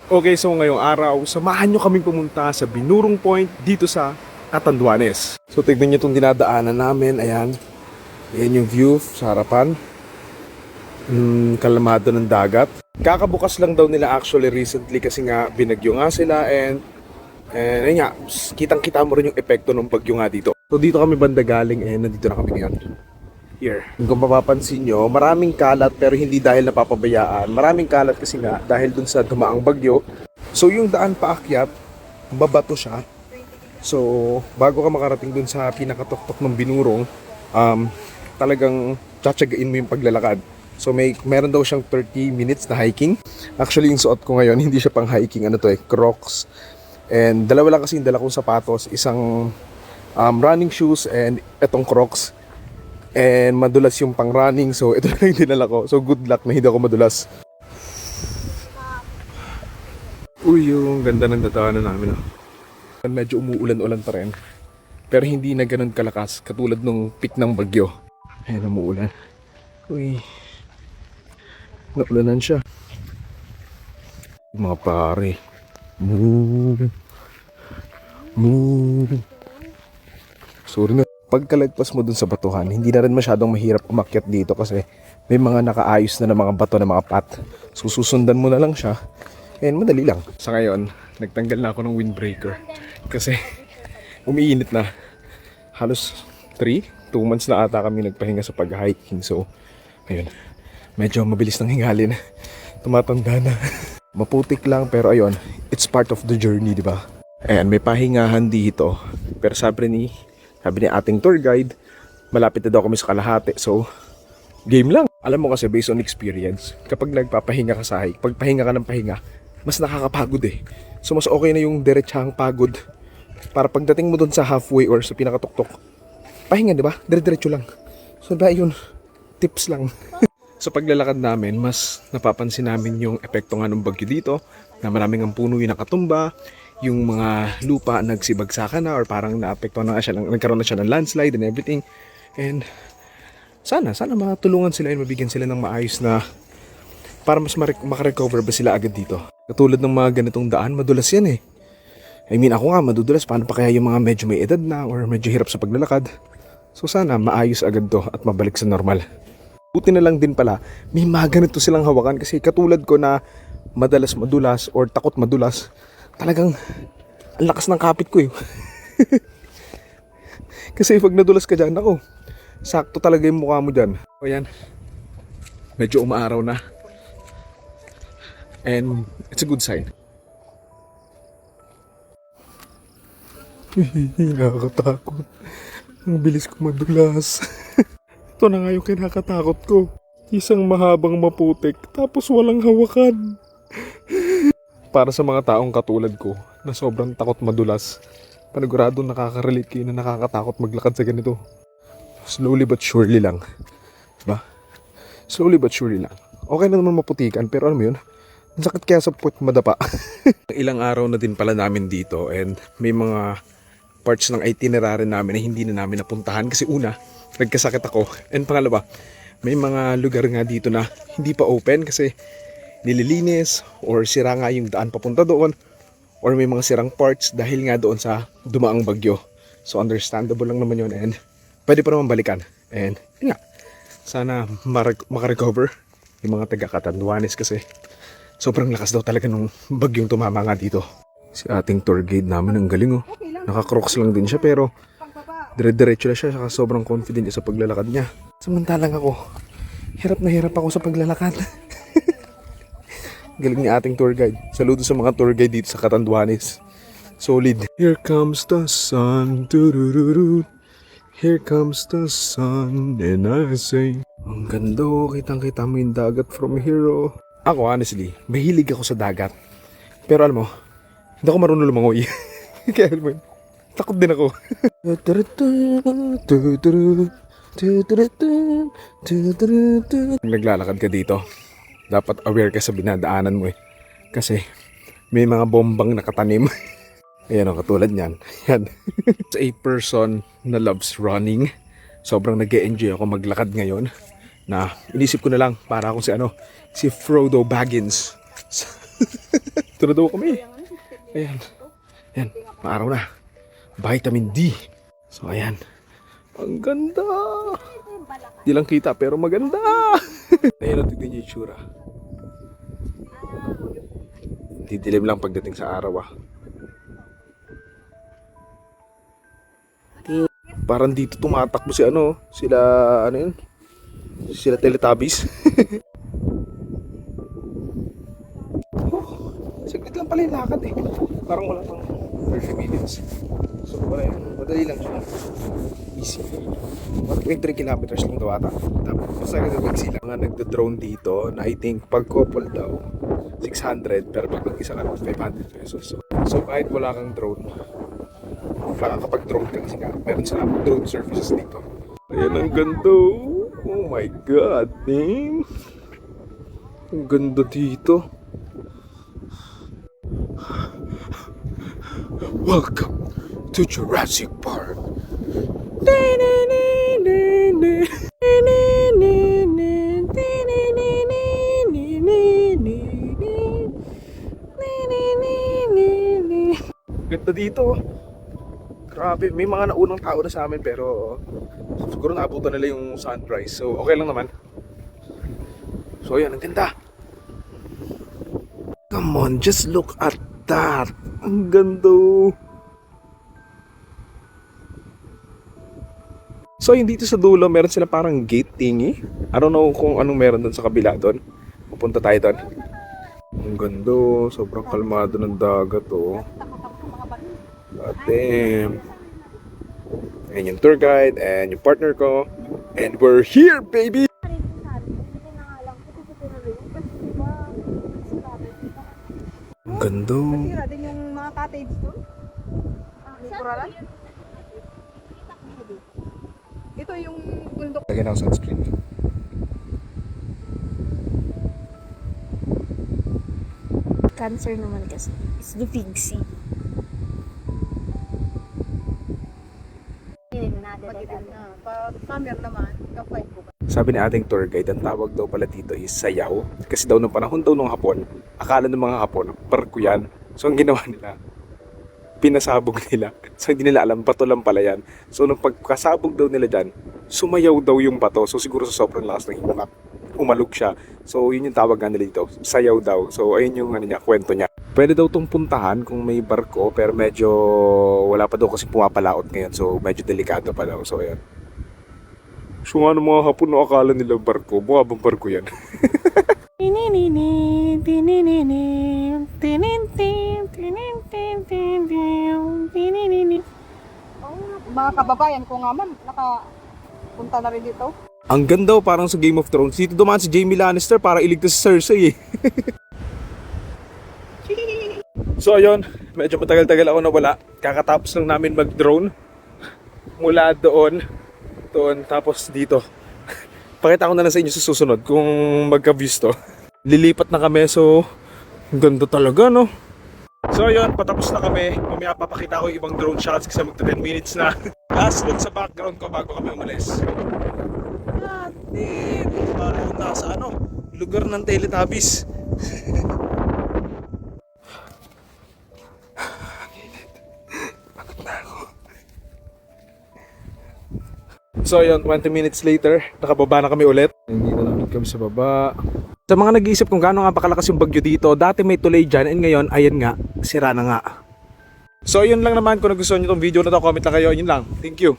Okay, so ngayong araw, samahan nyo kaming pumunta sa Binurong Point dito sa Catanduanes. So tignan nyo itong dinadaanan namin, ayan. Ayan yung view sa harapan. Kalamado ng dagat. Kakabukas lang daw nila actually recently kasi nga binagyo nga sila and ayun nga, kitang-kita mo rin yung epekto ng bagyo nga dito. So dito kami banda galing and nandito na kami ngayon. Here. Kung mapapansin nyo, maraming kalat pero hindi dahil napapabayaan. Maraming kalat kasi nga dahil dun sa dumaang bagyo. So yung daan paakyat, babato siya. So bago ka makarating dun sa pinakatuktok ng Binurong, talagang tsatsagain mo yung paglalakad. So meron daw siyang 30 minutes na hiking. Actually yung suot ko ngayon, hindi siya pang hiking, Crocs. And dalawa lang kasi yung dala kong sapatos, isang running shoes and etong Crocs. And madulas yung pang running, so ito lang yung dinala ko. So good luck na hindi ako madulas. Uy, yung ganda ng dadaanan namin. Medyo umuulan-ulan pa rin. Pero hindi na ganun kalakas, katulad nung peak ng bagyo. Ayan, umuulan. Uy, naulanan siya. Mga pare. Move. Sorry na. Pagkalagpas mo dun sa batuhan, hindi na rin masyadong mahirap umakyat dito kasi may mga nakaayos na ng mga bato na mga pat. So susundan mo na lang siya and madali lang. Sa ngayon, nagtanggal na ako ng windbreaker kasi umiinit na. Halos 2 months na ata kami nagpahinga sa pag-hiking. So, ayun, medyo mabilis nang hingalin. Tumatanda na. Maputik lang pero ayun, it's part of the journey, di ba? Ayan, may pahingahan dito. Pero sabi ni ating tour guide, malapit na daw kami sa kalahati. So, game lang. Alam mo kasi based on experience, kapag nagpapahinga ka sa hike, pag pahinga ka ng pahinga, mas nakakapagod eh. So, mas okay na yung diretsahang pagod. Para pagdating mo dun sa halfway or sa pinakatuktok, pahinga, di ba? Dire-diretso lang. So, ba yun? Tips lang. Sa paglalakad namin, mas napapansin namin yung epekto nga ng bagyo dito, na maraming ang puno yung nakatumba, yung mga lupa nagsibagsakan na or parang naapektuhan na siya, nagkaroon na siya ng landslide and everything. And sana matulungan sila and mabigyan sila ng maayos na para mas makarecover ba sila agad dito. Katulad ng mga ganitong daan, madulas yan eh. I mean ako nga madudulas, paano pa kaya yung mga medyo may edad na or medyo hirap sa paglalakad. So sana maayos agad to at mabalik sa normal. Buti na lang din pala, may mga ganito silang hawakan kasi katulad ko na madalas madulas or takot madulas, talagang ang lakas ng kapit ko eh. Kasi pag nadulas ka dyan, ako, sakto talaga yung mukha mo dyan. O yan, medyo umaaraw na. And it's a good sign. Nakakatakot. Ang bilis ko madulas. Ito na nga yung kinakatakot ko. Isang mahabang maputik, tapos walang hawakan. Para sa mga taong katulad ko na sobrang takot madulas, paniguradong nakaka-relate kayo na nakakatakot maglakad sa ganito. Slowly but surely lang, diba? Slowly but surely lang. Okay na naman maputikan pero alam mo yun, ang sakit kaya sa puwet madapa. Ilang araw na din pala namin dito and may mga parts ng itinerary namin na hindi na namin napuntahan kasi una, nagkasakit ako, and pangalawa, may mga lugar nga dito na hindi pa open kasi nililinis or sira nga yung daan papunta doon or may mga sirang parts dahil nga doon sa dumaang bagyo. So understandable lang naman yun and pwede pa naman balikan. And yun nga, sana makarecover yung mga taga Catanduanes kasi sobrang lakas daw talaga nung bagyong tumama nga dito. Si ating tour guide namin ang galing oh. Naka-crocs lang din siya pero dire-diretso na siya saka sobrang confident niya sa paglalakad niya. Samantalang ako, hirap na hirap ako sa paglalakad. Galing ni ating tour guide. Saludo sa mga tour guide dito sa Catanduanes. Solid. Here comes the sun. Doo-doo-doo-doo. Here comes the sun. And I say, ang ganda oh. Kitang-kita mo yung dagat from here oh. Ako honestly, mahilig ako sa dagat. Pero alam mo, hindi ako marunong lumangoy. Kaya alam mo yun, takot din ako. Naglalakad ka dito, dapat aware ka sa binadaanan mo eh. Kasi may mga bombang nakatanim. Ayan o, katulad niyan. Yan. As a person na loves running, sobrang nag-e-enjoy ako maglakad ngayon. Na inisip ko na lang para akong si Frodo Baggins. Ito na daw kami. Ayan. Ayan. Maaraw na. Vitamin D. So ayan. Ang ganda. Di lang kita pero maganda. Ayan ang tignan niyo yung tsura. Didilim lang pagdating sa araw ah. Parang dito tumatakbo si ano, sila ano yun? Sila Teletubbies. Saglit lang pala yung lakad eh. Parang wala pang 30 minutes. So wala yun. Madali lang siya. Easy. 1.3 kilometers lang daw ata. Tapos basta nagawag sila. Mga nagdo-drone dito na I think pag couple daw 600 pero pag mag-isa ka 500 pesos. So kahit wala kang drone, makakapag-drone ka kasi nga. Meron sila drone services dito. Ayan ang ganda. Oh my god, man. Ang ganda dito. Welcome to Jurassic Park. Ganda dito. Grabe, may mga naunang tao na sa amin pero siguro naabutan nila yung sunrise. So okay lang naman. So ayan, ang ganda. Come on, just look at that. Ang ganda. So yung dito sa dulo, meron sila parang gate thingy. I don't know kung anong meron doon sa kabila doon. Pupunta tayo doon. Ang ganda, sobrang kalmado ng dagat oh. God damn. And yung tour guide and yung partner ko. And we're here, baby! Ang ganda. Masira din yung mga cottage doon. Kuralan. Ito yung bundok. Lagyan ako sunscreen. Cancer naman kasi. It's the big C. Pag summer naman, kapay ko. Sabi ni ating tour guide, ang tawag daw pala dito is sayaw. Kasi daw nung panahon daw nung Hapon, akala ng mga Hapon, barko yan. So ang ginawa nila, pinasabog nila. So hindi nila alam, bato lang pala yan. So nung pagkasabog daw nila dyan, sumayaw daw yung bato. So siguro sa sobrang lakas ng himak, umalog siya. So yun yung tawag nga nila dito, sayaw daw. So ayun yung ano niya, kwento niya. Pwede daw itong puntahan kung may barko, pero medyo wala pa daw kasi pumapalaot ngayon. So medyo delikado pa daw. So ayan. So nga ng mga Hapon na akala nila barko, mukha bang barko yan? Mga kababayan ko nga man, nakapunta na rin dito. Ang ganda oh, parang sa Game of Thrones. Dito dumaan si Jaime Lannister para iligtas si Cersei eh. So ayun, medyo matagal-tagal ako nawala. Kakatapos lang namin mag-drone. Mula doon, tapos dito. Pakita ko na lang sa inyo sa susunod kung magka-views to. Lilipat na kami, so ang ganda talaga no. So ayun, patapos na kami. Mamaya papakita ko yung ibang drone shots kasi magta 10 minutes na. Last look sa background ko bago kami umalis. Parang nasa ano, lugar ng Teletubbies. Pagod na ako. So yun, 20 minutes later, nakababa na kami ulit. Hindi na namin kami sa baba. Sa mga nag-iisip kung gaano nga pakalakas yung bagyo dito, dati may tulay dyan and ngayon, ayan nga, sira na nga. So yun lang naman, kung nagustuhan nyo itong video na to, comment lang kayo, yun lang. Thank you.